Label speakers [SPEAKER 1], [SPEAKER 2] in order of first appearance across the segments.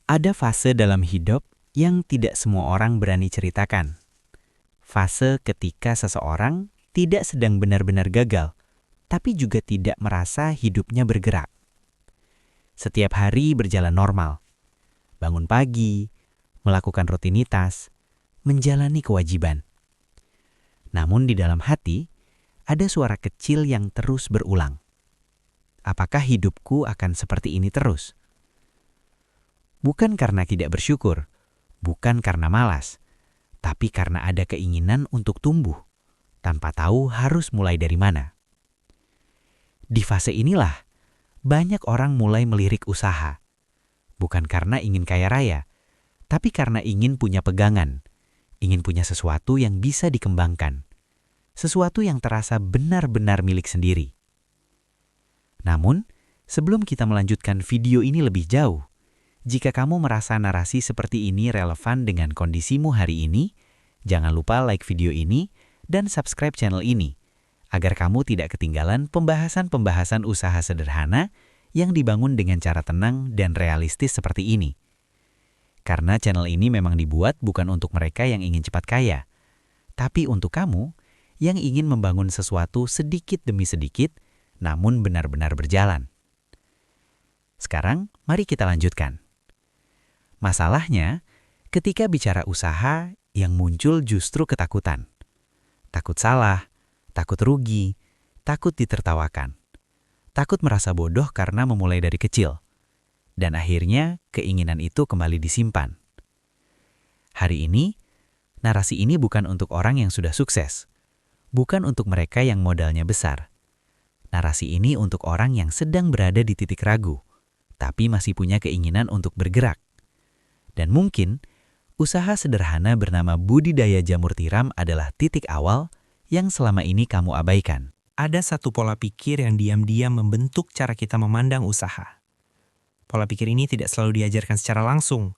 [SPEAKER 1] Ada fase dalam hidup yang tidak semua orang berani ceritakan. Fase ketika seseorang tidak sedang benar-benar gagal, tapi juga tidak merasa hidupnya bergerak. Setiap hari berjalan normal. Bangun pagi, melakukan rutinitas, menjalani kewajiban. Namun di dalam hati, ada suara kecil yang terus berulang. Apakah hidupku akan seperti ini terus? Bukan karena tidak bersyukur, bukan karena malas, tapi karena ada keinginan untuk tumbuh, tanpa tahu harus mulai dari mana. Di fase inilah, banyak orang mulai melirik usaha. Bukan karena ingin kaya raya, tapi karena ingin punya pegangan, ingin punya sesuatu yang bisa dikembangkan, sesuatu yang terasa benar-benar milik sendiri. Namun, sebelum kita melanjutkan video ini lebih jauh, jika kamu merasa narasi seperti ini relevan dengan kondisimu hari ini, jangan lupa like video ini dan subscribe channel ini, agar kamu tidak ketinggalan pembahasan-pembahasan usaha sederhana yang dibangun dengan cara tenang dan realistis seperti ini. Karena channel ini memang dibuat bukan untuk mereka yang ingin cepat kaya, tapi untuk kamu yang ingin membangun sesuatu sedikit demi sedikit, namun benar-benar berjalan. Sekarang, mari kita lanjutkan. Masalahnya, ketika bicara usaha, yang muncul justru ketakutan. Takut salah, takut rugi, takut ditertawakan. Takut merasa bodoh karena memulai dari kecil. Dan akhirnya, keinginan itu kembali disimpan. Hari ini, narasi ini bukan untuk orang yang sudah sukses. Bukan untuk mereka yang modalnya besar. Narasi ini untuk orang yang sedang berada di titik ragu, tapi masih punya keinginan untuk bergerak. Dan mungkin, usaha sederhana bernama budidaya jamur tiram adalah titik awal yang selama ini kamu abaikan.
[SPEAKER 2] Ada satu pola pikir yang diam-diam membentuk cara kita memandang usaha. Pola pikir ini tidak selalu diajarkan secara langsung,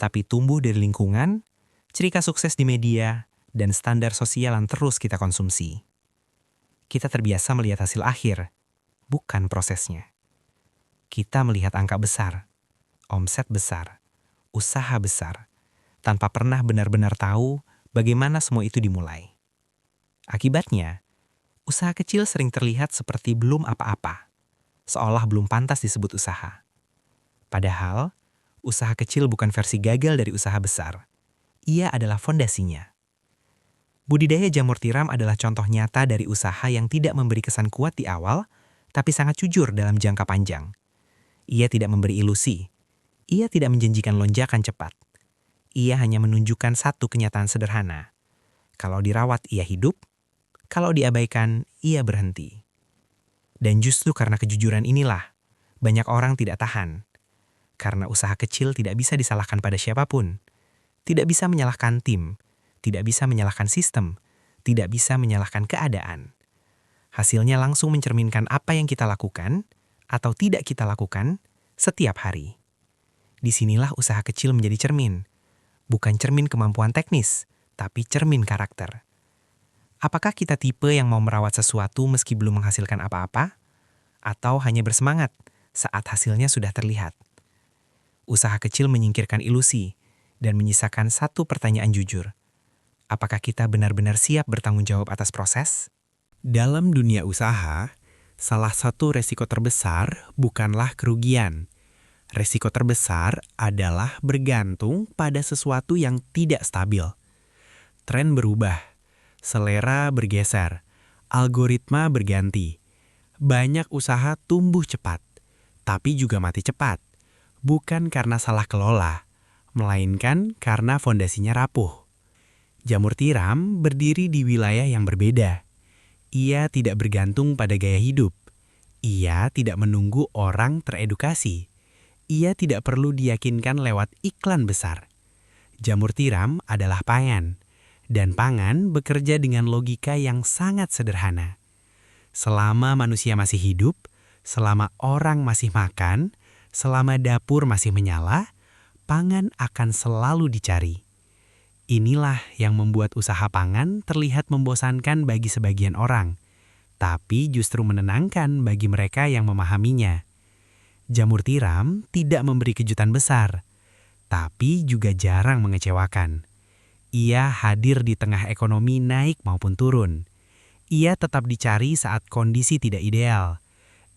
[SPEAKER 2] tapi tumbuh dari lingkungan, ciri khas sukses di media, dan standar sosial yang terus kita konsumsi. Kita terbiasa melihat hasil akhir, bukan prosesnya. Kita melihat angka besar, omset besar, usaha besar, tanpa pernah benar-benar tahu bagaimana semua itu dimulai. Akibatnya, usaha kecil sering terlihat seperti belum apa-apa, seolah belum pantas disebut usaha. Padahal, usaha kecil bukan versi gagal dari usaha besar. Ia adalah fondasinya. Budidaya jamur tiram adalah contoh nyata dari usaha yang tidak memberi kesan kuat di awal, tapi sangat jujur dalam jangka panjang. Ia tidak memberi ilusi. Ia tidak menjanjikan lonjakan cepat. Ia hanya menunjukkan satu kenyataan sederhana. Kalau dirawat, ia hidup. Kalau diabaikan, ia berhenti. Dan justru karena kejujuran inilah, banyak orang tidak tahan. Karena usaha kecil tidak bisa disalahkan pada siapapun. Tidak bisa menyalahkan tim. Tidak bisa menyalahkan sistem. Tidak bisa menyalahkan keadaan. Hasilnya langsung mencerminkan apa yang kita lakukan atau tidak kita lakukan setiap hari. Disinilah usaha kecil menjadi cermin. Bukan cermin kemampuan teknis, tapi cermin karakter. Apakah kita tipe yang mau merawat sesuatu meski belum menghasilkan apa-apa? Atau hanya bersemangat saat hasilnya sudah terlihat? Usaha kecil menyingkirkan ilusi dan menyisakan satu pertanyaan jujur. Apakah kita benar-benar siap bertanggung jawab atas proses?
[SPEAKER 3] Dalam dunia usaha, salah satu resiko terbesar bukanlah kerugian. Resiko terbesar adalah bergantung pada sesuatu yang tidak stabil. Tren berubah, selera bergeser, algoritma berganti. Banyak usaha tumbuh cepat, tapi juga mati cepat. Bukan karena salah kelola, melainkan karena fondasinya rapuh. Jamur tiram berdiri di wilayah yang berbeda. Ia tidak bergantung pada gaya hidup. Ia tidak menunggu orang teredukasi. Ia tidak perlu diyakinkan lewat iklan besar. Jamur tiram adalah pangan, dan pangan bekerja dengan logika yang sangat sederhana. Selama manusia masih hidup, selama orang masih makan, selama dapur masih menyala, pangan akan selalu dicari. Inilah yang membuat usaha pangan terlihat membosankan bagi sebagian orang, tapi justru menenangkan bagi mereka yang memahaminya. Jamur tiram tidak memberi kejutan besar, tapi juga jarang mengecewakan. Ia hadir di tengah ekonomi naik maupun turun. Ia tetap dicari saat kondisi tidak ideal.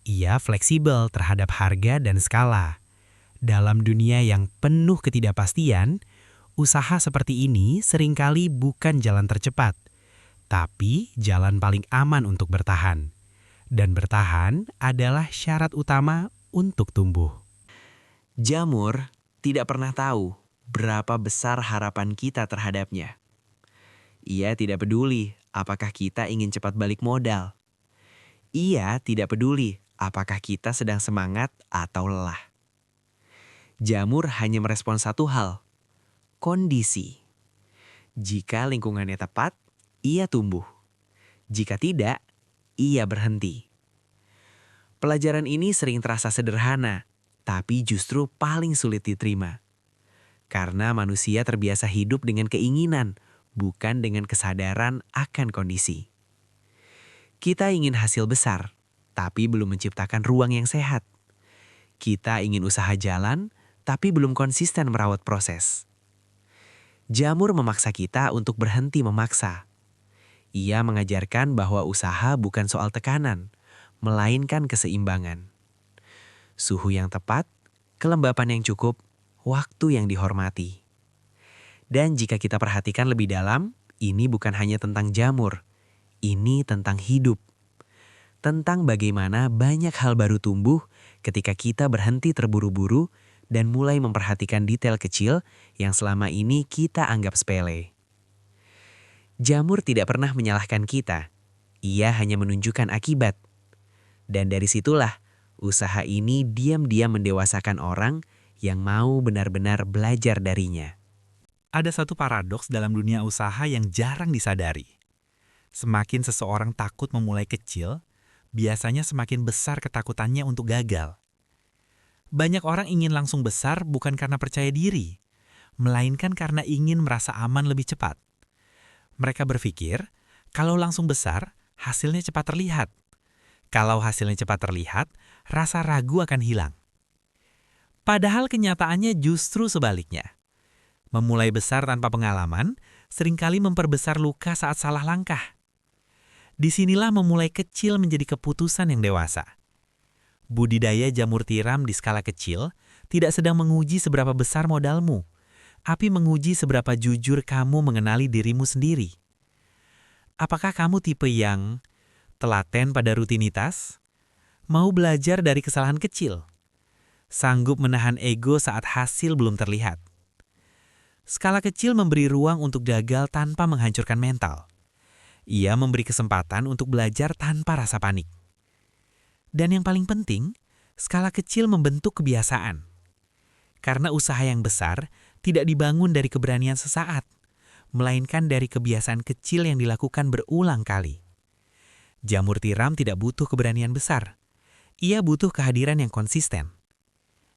[SPEAKER 3] Ia fleksibel terhadap harga dan skala. Dalam dunia yang penuh ketidakpastian, usaha seperti ini seringkali bukan jalan tercepat, tapi jalan paling aman untuk bertahan. Dan bertahan adalah syarat utama untuk tumbuh.
[SPEAKER 1] Jamur tidak pernah tahu berapa besar harapan kita terhadapnya. Ia tidak peduli apakah kita ingin cepat balik modal. Ia tidak peduli apakah kita sedang semangat atau lelah. Jamur hanya merespon satu hal, kondisi. Jika lingkungannya tepat, ia tumbuh. Jika tidak, ia berhenti. Pelajaran ini sering terasa sederhana, tapi justru paling sulit diterima. Karena manusia terbiasa hidup dengan keinginan, bukan dengan kesadaran akan kondisi. Kita ingin hasil besar, tapi belum menciptakan ruang yang sehat. Kita ingin usaha jalan, tapi belum konsisten merawat proses. Jamur memaksa kita untuk berhenti memaksa. Ia mengajarkan bahwa usaha bukan soal tekanan, melainkan keseimbangan. Suhu yang tepat, kelembapan yang cukup, waktu yang dihormati. Dan jika kita perhatikan lebih dalam, ini bukan hanya tentang jamur. Ini tentang hidup. Tentang bagaimana banyak hal baru tumbuh ketika kita berhenti terburu-buru dan mulai memperhatikan detail kecil yang selama ini kita anggap sepele. Jamur tidak pernah menyalahkan kita. Ia hanya menunjukkan akibat. Dan dari situlah, usaha ini diam-diam mendewasakan orang yang mau benar-benar belajar darinya.
[SPEAKER 4] Ada satu paradoks dalam dunia usaha yang jarang disadari. Semakin seseorang takut memulai kecil, biasanya semakin besar ketakutannya untuk gagal. Banyak orang ingin langsung besar bukan karena percaya diri, melainkan karena ingin merasa aman lebih cepat. Mereka berpikir, kalau langsung besar, hasilnya cepat terlihat. Kalau hasilnya cepat terlihat, rasa ragu akan hilang. Padahal kenyataannya justru sebaliknya. Memulai besar tanpa pengalaman seringkali memperbesar luka saat salah langkah. Disinilah memulai kecil menjadi keputusan yang dewasa. Budidaya jamur tiram di skala kecil tidak sedang menguji seberapa besar modalmu, tapi menguji seberapa jujur kamu mengenali dirimu sendiri. Apakah kamu tipe yang telaten pada rutinitas? Mau belajar dari kesalahan kecil? Sanggup menahan ego saat hasil belum terlihat? Skala kecil memberi ruang untuk gagal tanpa menghancurkan mental. Ia memberi kesempatan untuk belajar tanpa rasa panik. Dan yang paling penting, skala kecil membentuk kebiasaan. Karena usaha yang besar tidak dibangun dari keberanian sesaat, melainkan dari kebiasaan kecil yang dilakukan berulang kali. Jamur tiram tidak butuh keberanian besar. Ia butuh kehadiran yang konsisten.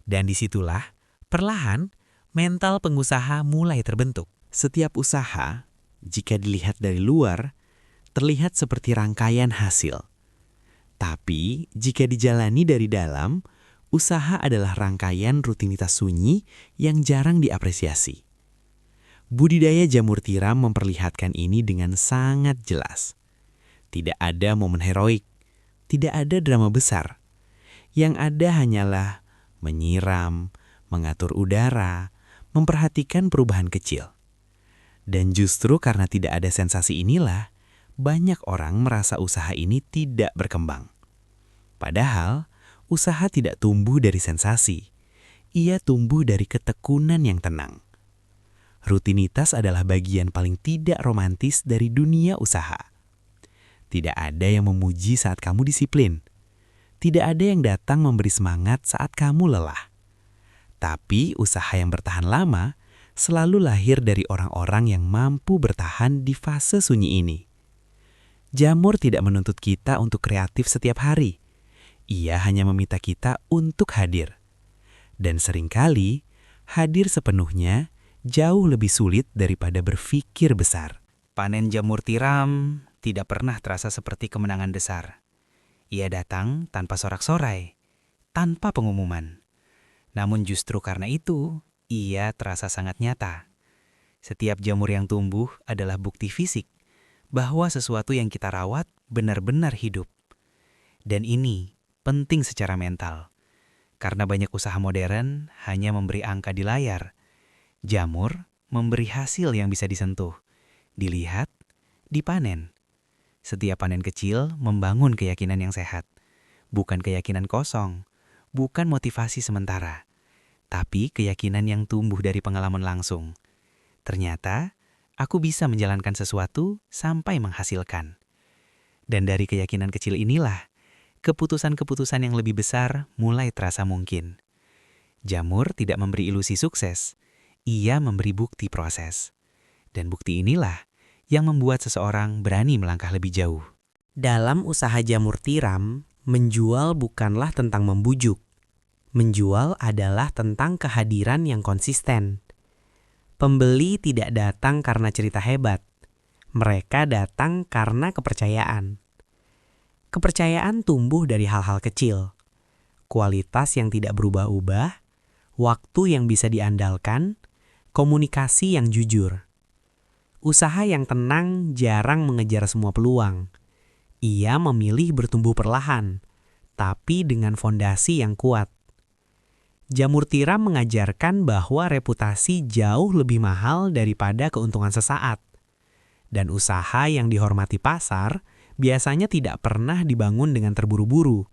[SPEAKER 4] Dan disitulah, perlahan, mental pengusaha mulai terbentuk.
[SPEAKER 1] Setiap usaha, jika dilihat dari luar, terlihat seperti rangkaian hasil. Tapi, jika dijalani dari dalam, usaha adalah rangkaian rutinitas sunyi yang jarang diapresiasi. Budidaya jamur tiram memperlihatkan ini dengan sangat jelas. Tidak ada momen heroik, tidak ada drama besar. Yang ada hanyalah menyiram, mengatur udara, memperhatikan perubahan kecil. Dan justru karena tidak ada sensasi inilah, banyak orang merasa usaha ini tidak berkembang. Padahal, usaha tidak tumbuh dari sensasi. Ia tumbuh dari ketekunan yang tenang. Rutinitas adalah bagian paling tidak romantis dari dunia usaha. Tidak ada yang memuji saat kamu disiplin. Tidak ada yang datang memberi semangat saat kamu lelah. Tapi usaha yang bertahan lama selalu lahir dari orang-orang yang mampu bertahan di fase sunyi ini. Jamur tidak menuntut kita untuk kreatif setiap hari. Ia hanya meminta kita untuk hadir. Dan seringkali, hadir sepenuhnya jauh lebih sulit daripada berpikir besar.
[SPEAKER 5] Panen jamur tiram tidak pernah terasa seperti kemenangan besar. Ia datang tanpa sorak-sorai, tanpa pengumuman. Namun justru karena itu, ia terasa sangat nyata. Setiap jamur yang tumbuh adalah bukti fisik bahwa sesuatu yang kita rawat benar-benar hidup. Dan ini penting secara mental, karena banyak usaha modern hanya memberi angka di layar. Jamur memberi hasil yang bisa disentuh, dilihat, dipanen. Setiap panen kecil membangun keyakinan yang sehat, bukan keyakinan kosong, bukan motivasi sementara, tapi keyakinan yang tumbuh dari pengalaman langsung. Ternyata, aku bisa menjalankan sesuatu sampai menghasilkan. Dan dari keyakinan kecil inilah, keputusan-keputusan yang lebih besar mulai terasa mungkin. Jamur tidak memberi ilusi sukses, ia memberi bukti proses. Dan bukti inilah yang membuat seseorang berani melangkah lebih jauh.
[SPEAKER 3] Dalam usaha jamur tiram, menjual bukanlah tentang membujuk. Menjual adalah tentang kehadiran yang konsisten. Pembeli tidak datang karena cerita hebat. Mereka datang karena kepercayaan. Kepercayaan tumbuh dari hal-hal kecil. Kualitas yang tidak berubah-ubah, waktu yang bisa diandalkan, komunikasi yang jujur. Usaha yang tenang jarang mengejar semua peluang. Ia memilih bertumbuh perlahan, tapi dengan fondasi yang kuat. Jamur tiram mengajarkan bahwa reputasi jauh lebih mahal daripada keuntungan sesaat. Dan usaha yang dihormati pasar biasanya tidak pernah dibangun dengan terburu-buru.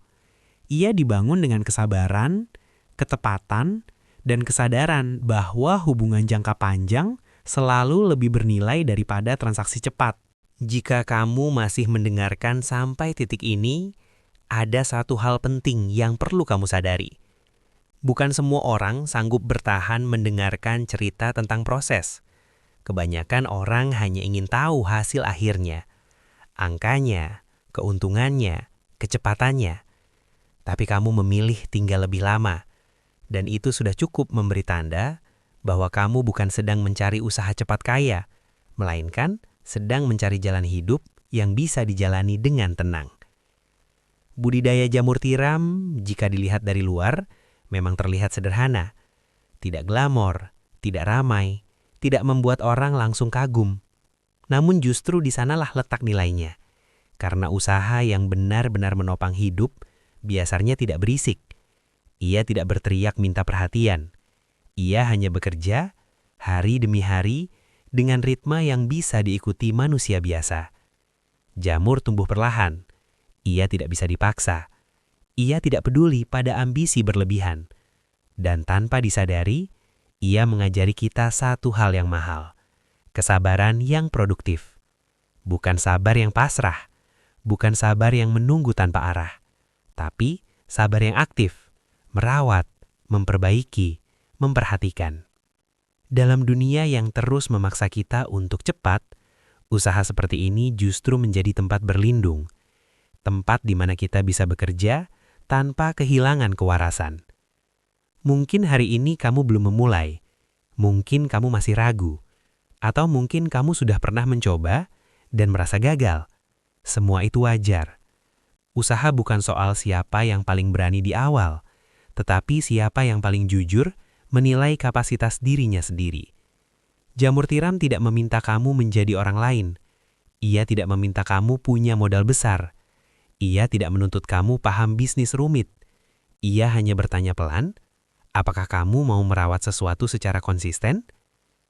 [SPEAKER 3] Ia dibangun dengan kesabaran, ketepatan, dan kesadaran bahwa hubungan jangka panjang selalu lebih bernilai daripada transaksi cepat. Jika kamu masih mendengarkan sampai titik ini, ada satu hal penting yang perlu kamu sadari. Bukan semua orang sanggup bertahan mendengarkan cerita tentang proses. Kebanyakan orang hanya ingin tahu hasil akhirnya, angkanya, keuntungannya, kecepatannya. Tapi kamu memilih tinggal lebih lama, dan itu sudah cukup memberi tanda bahwa kamu bukan sedang mencari usaha cepat kaya, melainkan sedang mencari jalan hidup yang bisa dijalani dengan tenang. Budidaya jamur tiram, jika dilihat dari luar, memang terlihat sederhana. Tidak glamor, tidak ramai, tidak membuat orang langsung kagum. Namun justru di sanalah letak nilainya. Karena usaha yang benar-benar menopang hidup biasanya tidak berisik. Ia tidak berteriak minta perhatian. Ia hanya bekerja hari demi hari dengan ritme yang bisa diikuti manusia biasa. Jamur tumbuh perlahan. Ia tidak bisa dipaksa. Ia tidak peduli pada ambisi berlebihan. Dan tanpa disadari, ia mengajari kita satu hal yang mahal. Kesabaran yang produktif. Bukan sabar yang pasrah. Bukan sabar yang menunggu tanpa arah. Tapi sabar yang aktif. Merawat, memperbaiki, memperhatikan. Dalam dunia yang terus memaksa kita untuk cepat, usaha seperti ini justru menjadi tempat berlindung. Tempat di mana kita bisa bekerja tanpa kehilangan kewarasan. Mungkin hari ini kamu belum memulai. Mungkin kamu masih ragu. Atau mungkin kamu sudah pernah mencoba dan merasa gagal. Semua itu wajar. Usaha bukan soal siapa yang paling berani di awal, tetapi siapa yang paling jujur menilai kapasitas dirinya sendiri. Jamur tiram tidak meminta kamu menjadi orang lain. Ia tidak meminta kamu punya modal besar. Ia tidak menuntut kamu paham bisnis rumit. Ia hanya bertanya pelan, apakah kamu mau merawat sesuatu secara konsisten?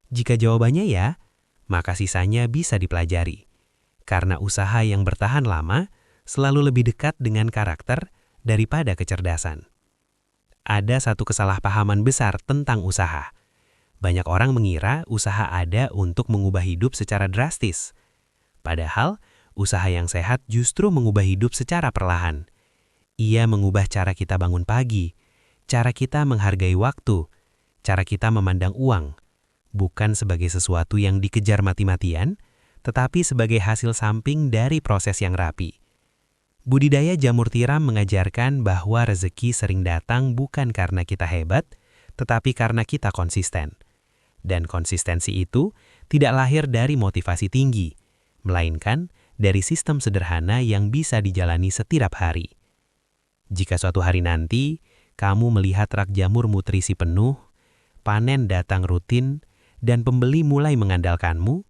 [SPEAKER 3] Jika jawabannya ya, maka sisanya bisa dipelajari. Karena usaha yang bertahan lama selalu lebih dekat dengan karakter daripada kecerdasan. Ada satu kesalahpahaman besar tentang usaha. Banyak orang mengira usaha ada untuk mengubah hidup secara drastis. Padahal, usaha yang sehat justru mengubah hidup secara perlahan. Ia mengubah cara kita bangun pagi, cara kita menghargai waktu, cara kita memandang uang, bukan sebagai sesuatu yang dikejar mati-matian, tetapi sebagai hasil samping dari proses yang rapi. Budidaya jamur tiram mengajarkan bahwa rezeki sering datang bukan karena kita hebat, tetapi karena kita konsisten. Dan konsistensi itu tidak lahir dari motivasi tinggi, melainkan dari sistem sederhana yang bisa dijalani setiap hari. Jika suatu hari nanti kamu melihat rak jamur nutrisi penuh, panen datang rutin dan pembeli mulai mengandalkanmu,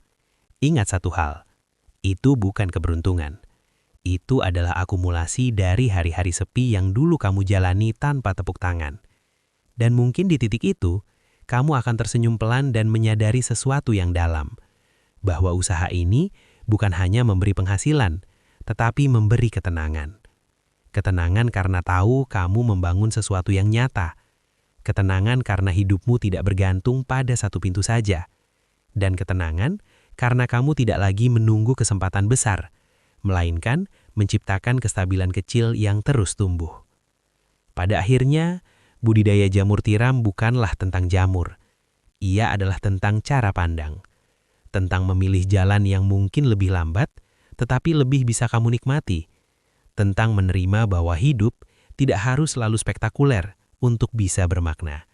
[SPEAKER 3] ingat satu hal, itu bukan keberuntungan. Itu adalah akumulasi dari hari-hari sepi yang dulu kamu jalani tanpa tepuk tangan. Dan mungkin di titik itu, kamu akan tersenyum pelan dan menyadari sesuatu yang dalam, bahwa usaha ini bukan hanya memberi penghasilan, tetapi memberi ketenangan. Ketenangan karena tahu kamu membangun sesuatu yang nyata. Ketenangan karena hidupmu tidak bergantung pada satu pintu saja. Dan ketenangan karena kamu tidak lagi menunggu kesempatan besar, melainkan menciptakan kestabilan kecil yang terus tumbuh. Pada akhirnya, budidaya jamur tiram bukanlah tentang jamur. Ia adalah tentang cara pandang. Tentang memilih jalan yang mungkin lebih lambat, tetapi lebih bisa kamu nikmati. Tentang menerima bahwa hidup tidak harus selalu spektakuler untuk bisa bermakna.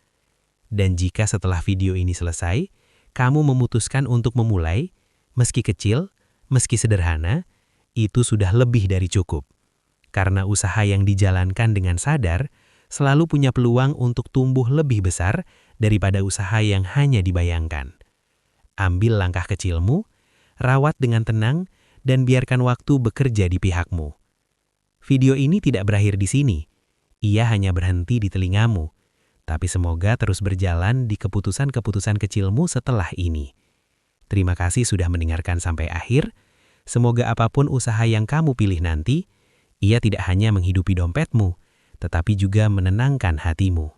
[SPEAKER 3] Dan jika setelah video ini selesai, kamu memutuskan untuk memulai, meski kecil, meski sederhana, itu sudah lebih dari cukup. Karena usaha yang dijalankan dengan sadar selalu punya peluang untuk tumbuh lebih besar daripada usaha yang hanya dibayangkan. Ambil langkah kecilmu, rawat dengan tenang, dan biarkan waktu bekerja di pihakmu. Video ini tidak berakhir di sini. Ia hanya berhenti di telingamu. Tapi semoga terus berjalan di keputusan-keputusan kecilmu setelah ini. Terima kasih sudah mendengarkan sampai akhir. Semoga apapun usaha yang kamu pilih nanti, ia tidak hanya menghidupi dompetmu, tetapi juga menenangkan hatimu.